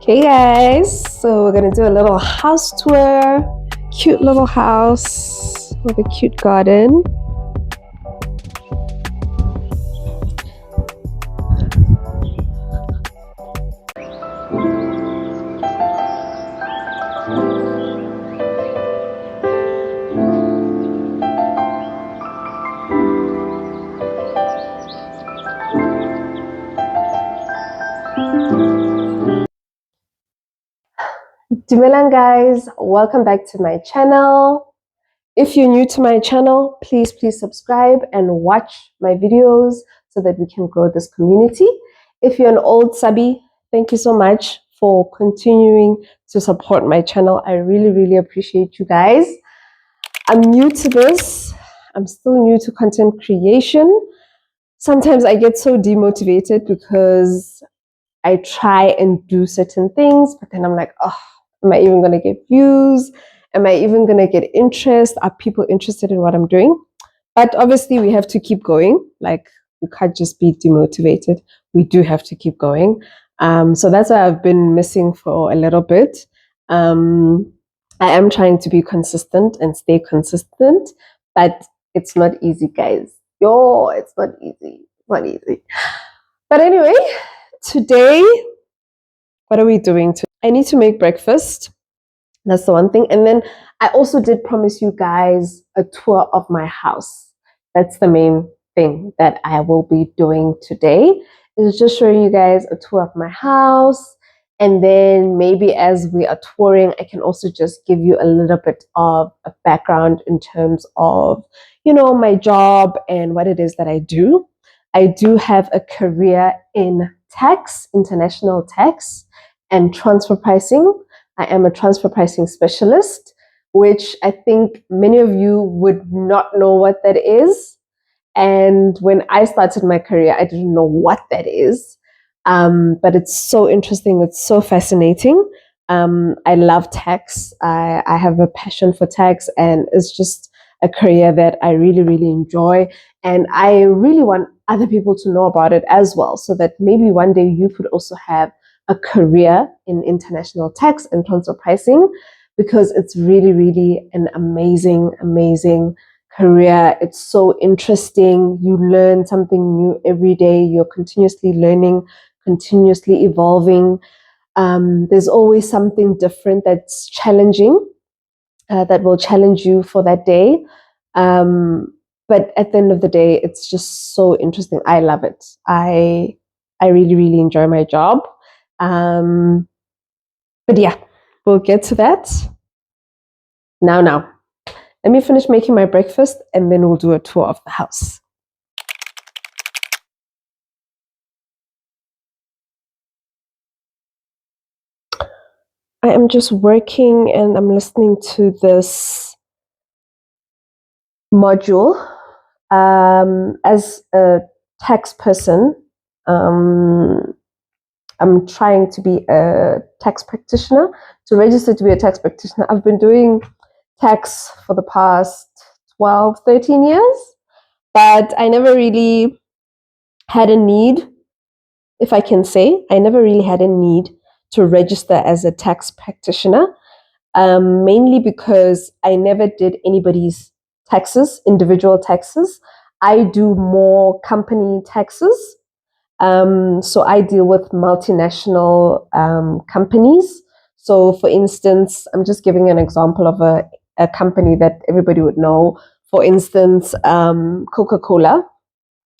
Okay, guys, so we're gonna do a little house tour. Cute little house with a cute garden. Dumelang, guys, welcome back to my channel. If you're new to my channel, please subscribe and watch my videos so that we can grow this community. If you're an old subby, thank you so much for continuing to support my channel. I really appreciate you guys. I'm new to this. I'm still new to content creation. Sometimes I get so demotivated because I try and do certain things, but then I'm like, oh, am I even going to get views? Am I even going to get interest? Are people interested in what I'm doing? But obviously, we have to keep going. Like, we can't just be demotivated. We do have to keep going. So that's why I've been missing for a little bit. I am trying to be consistent and stay consistent, but it's not easy, guys. Yo, it's not easy. It's not easy. But anyway, today, what are we doing today? I need to make breakfast. That's the one thing. And then I also did promise you guys a tour of my house. That's the main thing that I will be doing today. Is just showing you guys a tour of my house. And then maybe as we are touring, I can also just give you a little bit of a background in terms of, my job and what it is that I do. I do have a career in tax, international tax, and transfer pricing. I am a transfer pricing specialist, which I think many of you would not know what that is. And when I started my career, I didn't know what that is. But it's so interesting. It's so fascinating. I love tax. I have a passion for tax, and it's just a career that I really enjoy. And I really want other people to know about it as well, so that maybe one day you could also have a career in international tax and transfer pricing, because it's really an amazing career. It's so interesting. You learn something new every day. You're continuously learning, continuously evolving. There's always something different that's challenging, that will challenge you for that day. But at the end of the day, it's just so interesting. I love it. I really enjoy my job. But yeah, we'll get to that. Now. Let me finish making my breakfast and then we'll do a tour of the house. I am just working and I'm listening to this module. As a tax person, I'm trying to be a tax practitioner. To register to be a tax practitioner, I've been doing tax for the past 12, 13 years, but I never really had a need, if I can say, I never really had a need to register as a tax practitioner, mainly because I never did anybody's taxes, individual taxes. I do more company taxes. So I deal with multinational companies. So, for instance, I'm just giving an example of a company that everybody would know. For instance, Coca-Cola.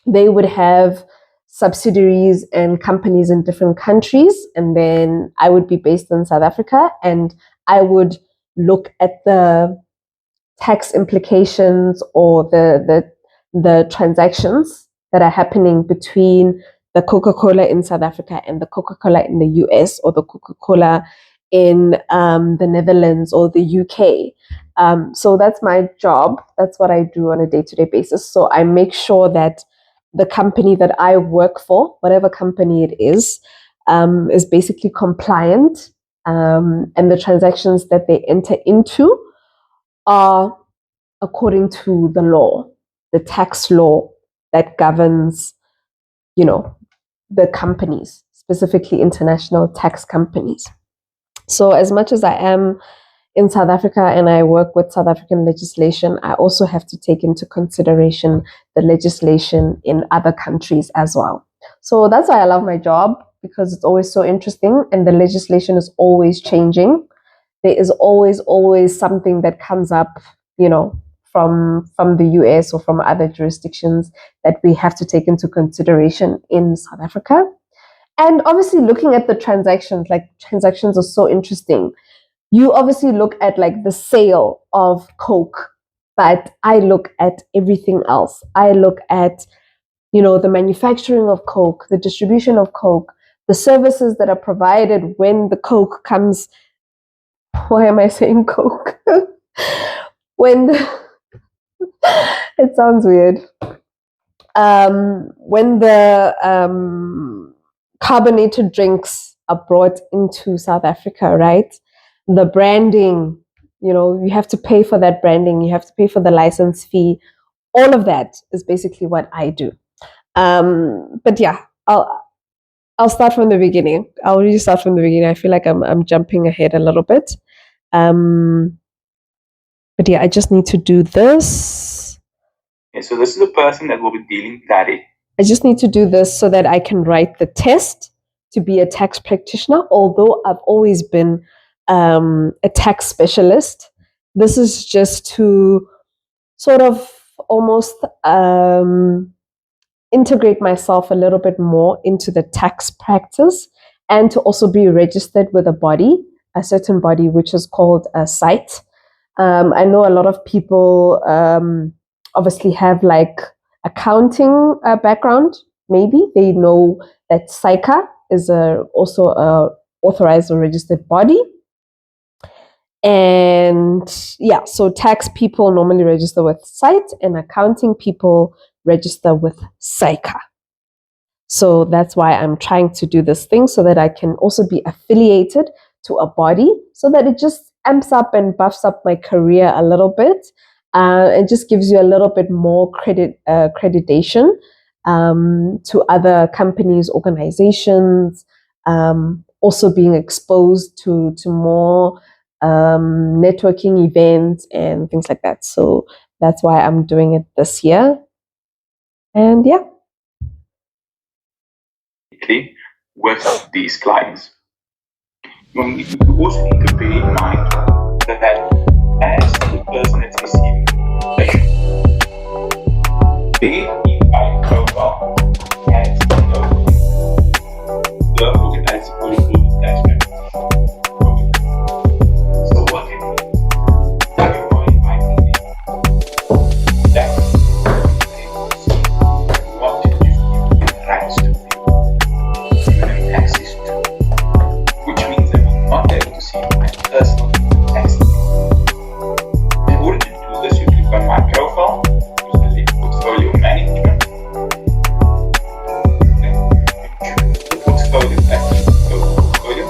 They would have subsidiaries and companies in different countries, and then I would be based in South Africa, and I would look at the tax implications or the transactions that are happening between the Coca-Cola in South Africa and the Coca-Cola in the US, or the Coca-Cola in the Netherlands or the UK. So that's my job. That's what I do on a day-to-day basis. So I make sure that the company that I work for, whatever company it is basically compliant, and the transactions that they enter into are according to the law, the tax law that governs, the companies specifically international tax companies. So as much as I am in South Africa and I work with South African legislation, I also have to take into consideration the legislation in other countries as well. So that's why I love my job, because it's always so interesting and the legislation is always changing. There is always something that comes up, from the US or from other jurisdictions that we have to take into consideration in South Africa. And obviously looking at the transactions, like transactions are so interesting. You obviously look at like the sale of Coke, but I look at everything else. I look at, the manufacturing of Coke, the distribution of Coke, the services that are provided when the Coke comes. Why am I saying Coke? when it sounds weird. When the carbonated drinks are brought into South Africa, right? The branding, you have to pay for that branding, you have to pay for the license fee. All of that is basically what I do. But yeah, I'll start from the beginning. I'll really start from the beginning. I feel like I'm jumping ahead a little bit. But yeah, I just need to do this. Okay, so this is the person that will be dealing that. I just need to do this so that I can write the test to be a tax practitioner, although I've always been a tax specialist. This is just to sort of almost integrate myself a little bit more into the tax practice, and to also be registered with a certain body, which is called a SITE. I know a lot of people obviously have like accounting background. Maybe they know that SICA is also a authorized or registered body. And yeah, so tax people normally register with SITE, and accounting people register with SICA. So that's why I'm trying to do this thing, so that I can also be affiliated to a body, so that it just amps up and buffs up my career a little bit. It just gives you a little bit more accreditation to other companies, organizations, also being exposed to more networking events and things like that. So that's why I'm doing it this year. And yeah. With these clients, you also need to bear in mind that as the person that's receiving the their e-filing profile has the organized global tax management. So what it means, that you are inviting that what you give rights to, and access to, which means they will not be able to see my personal tax. In order to do this, you click on my profile, you select portfolio management, then you choose the portfolio package. Go to portfolio,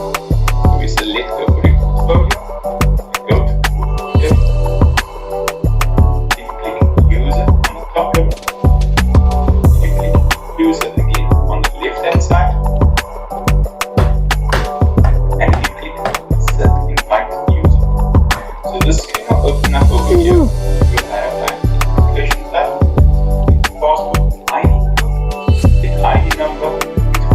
so we select the correct portfolio, we go to portfolio, then you click user on the top level, you click user again on the left hand side, and you click set invite user. So this can open up over here. You have an identification tab, passport ID number, to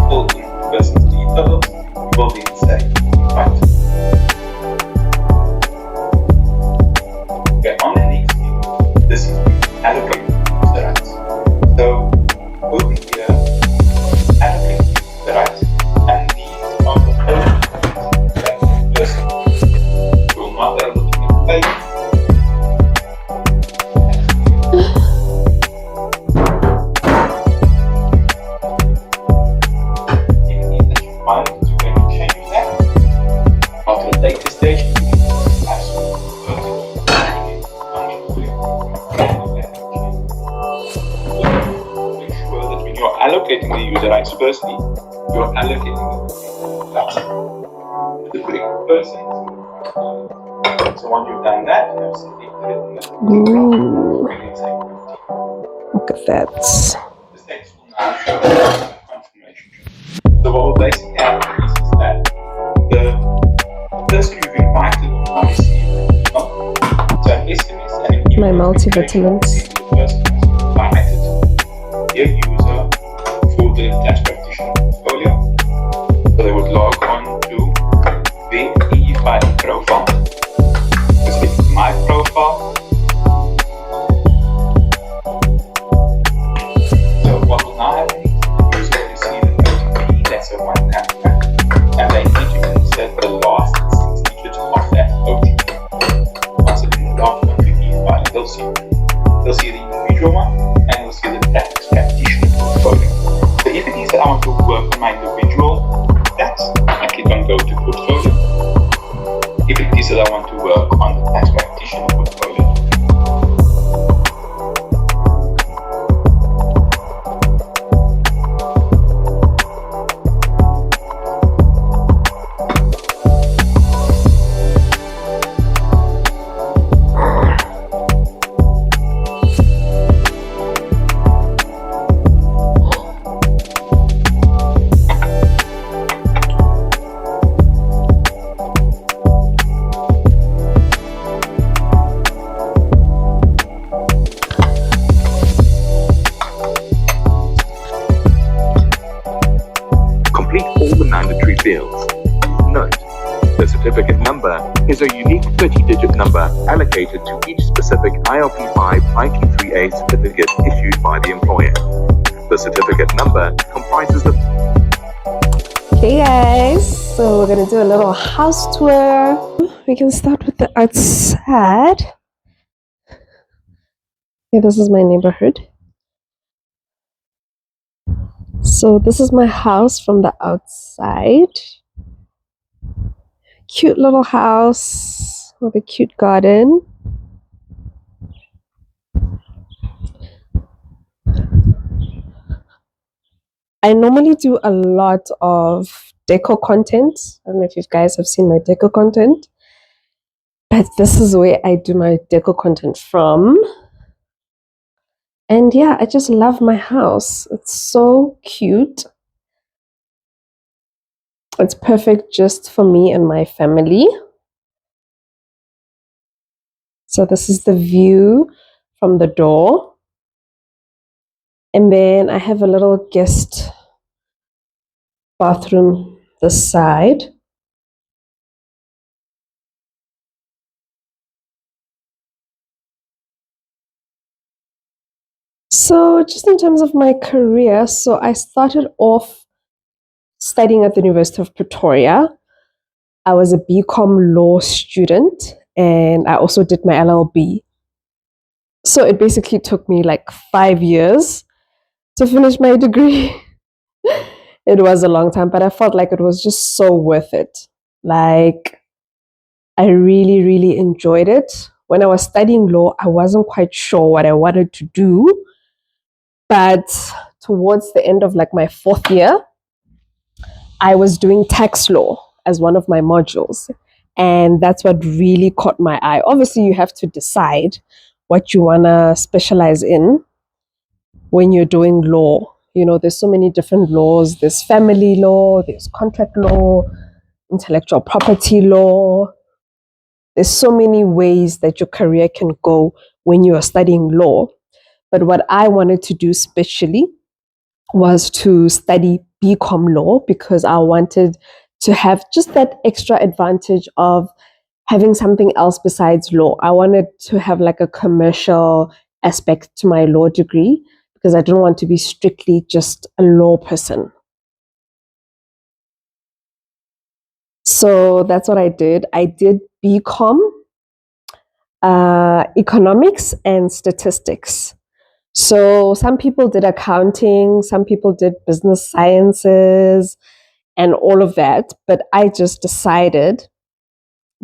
fill in the person's details, you will then say invite. Okay, on the next view, this is allocate user rights. So over here, allocate user rights, and these are the only that the person will not be able to make payment. Even if you want to change that, after the data stage, you can make sure that when you're allocating the user rights, firstly, you're allocating the correct person. So once you've done that, you have selected it in the Look at that. the text will now show the confirmation. So what we'll basically multivitamins. Their user for the tax practitioner portfolio. So they would log on to the E5 profile. Just click my profile. So what will now happen is the user will receive an OTP, that's a one-time pack, and they need to insert the last 6 digits of that OTP. Once it is logged onto E5, they'll see the individual one, and we'll see the tax practitioner portfolio. So if it is that I want to work on my individual tax, I click on go to portfolio. If it is that I want to work on the tax practitioner portfolio, complete all the mandatory fields. Note: the certificate number is a unique 30-digit number allocated to each specific ILP5 IQ3A certificate issued by the employer. The certificate number comprises the... Okay guys, so we're gonna do a little house tour. We can start with the outside. Okay, this is my neighborhood. So this is my house from the outside. Cute little house with a cute garden. I normally do a lot of deco content. I don't know if you guys have seen my deco content, but this is where I do my deco content from. And yeah, I just love my house. It's so cute. It's perfect just for me and my family. So this is the view from the door. And then I have a little guest bathroom this side. So just in terms of my career, so I started off studying at the University of Pretoria. I was a BCom law student and I also did my LLB. So it basically took me like 5 years to finish my degree. It was a long time, but I felt like it was just so worth it. Like, I really, really enjoyed it. When I was studying law, I wasn't quite sure what I wanted to do. But towards the end of like my 4th year, I was doing tax law as one of my modules. And that's what really caught my eye. Obviously, you have to decide what you want to specialize in when you're doing law. You know, there's so many different laws. There's family law, there's contract law, intellectual property law. There's so many ways that your career can go when you are studying law. But what I wanted to do specially was to study BCom law because I wanted to have just that extra advantage of having something else besides law. I wanted to have like a commercial aspect to my law degree because I didn't want to be strictly just a law person. So that's what I did. I did BCom, economics and statistics. So some people did accounting, some people did business sciences and all of that. But I just decided,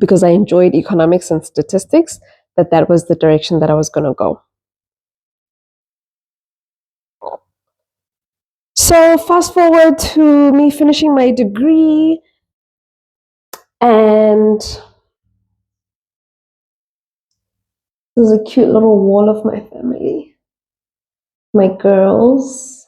because I enjoyed economics and statistics, that that was the direction that I was going to go. So fast forward to me finishing my degree, and there's a cute little wall of my family, my girls.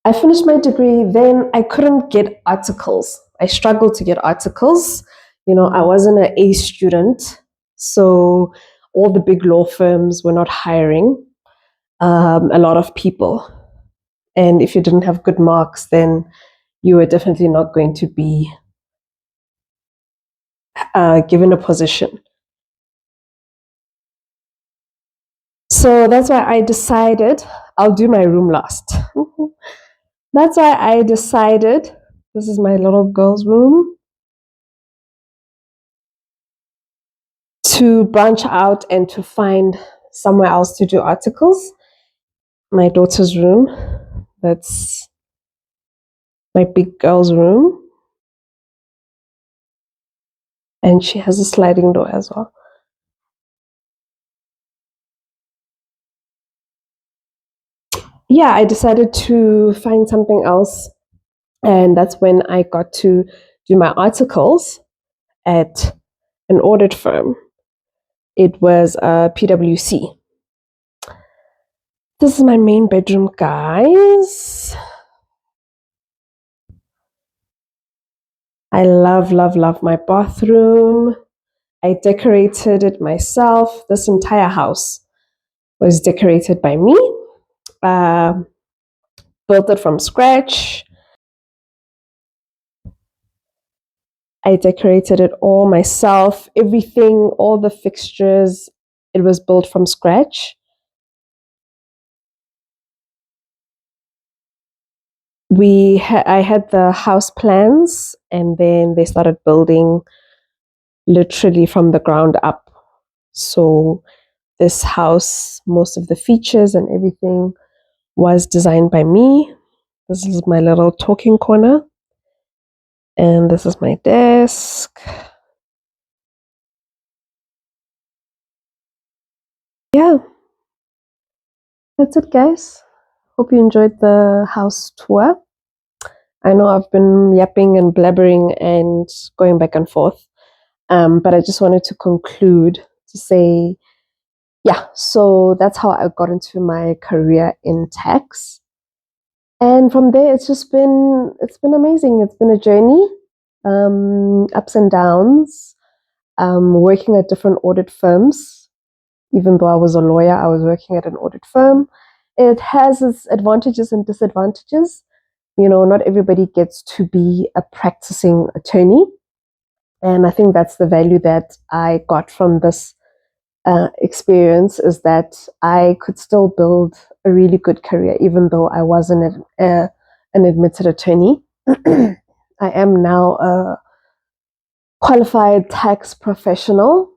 I finished my degree, then I couldn't get articles. I struggled to get articles. You know, I wasn't an A student. So all the big law firms were not hiring a lot of people. And if you didn't have good marks, then you were definitely not going to be given a position. So that's why I decided I'll do my room last. That's why I decided, this is my little girl's room, to branch out and to find somewhere else to do articles. My daughter's room, that's my big girl's room. And she has a sliding door as well. Yeah, I decided to find something else. And that's when I got to do my articles at an audit firm. It was PwC. This is my main bedroom, guys. I love, love, love my bathroom. I decorated it myself. This entire house was decorated by me. Built it from scratch. I decorated it all myself. Everything, all the fixtures, it was built from scratch. I had the house plans, and then they started building literally from the ground up. So this house, most of the features and everything was designed by me. This is my little talking corner. And this is my desk. Yeah. That's it, guys. Hope you enjoyed the house tour. I know I've been yapping and blabbering and going back and forth. But I just wanted to conclude to say, yeah, so that's how I got into my career in tax. And from there, it's been amazing. It's been a journey, ups and downs, working at different audit firms. Even though I was a lawyer, I was working at an audit firm. It has its advantages and disadvantages. You know, not everybody gets to be a practicing attorney. And I think that's the value that I got from this experience, is that I could still build a really good career, even though I wasn't an admitted attorney. I am now a qualified tax professional,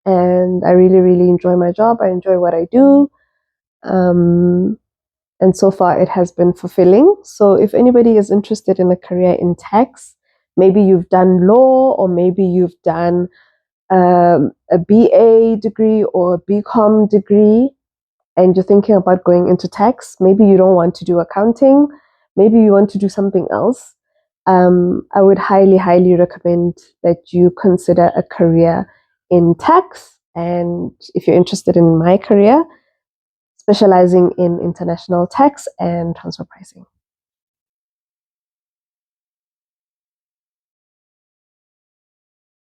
and I really, really enjoy my job. I enjoy what I do. And so far it has been fulfilling. So if anybody is interested in a career in tax, maybe you've done law, or maybe you've done a BA degree or a BCom degree, and you're thinking about going into tax, maybe you don't want to do accounting, maybe you want to do something else, I would highly, highly recommend that you consider a career in tax. And if you're interested in my career, specializing in international tax and transfer pricing.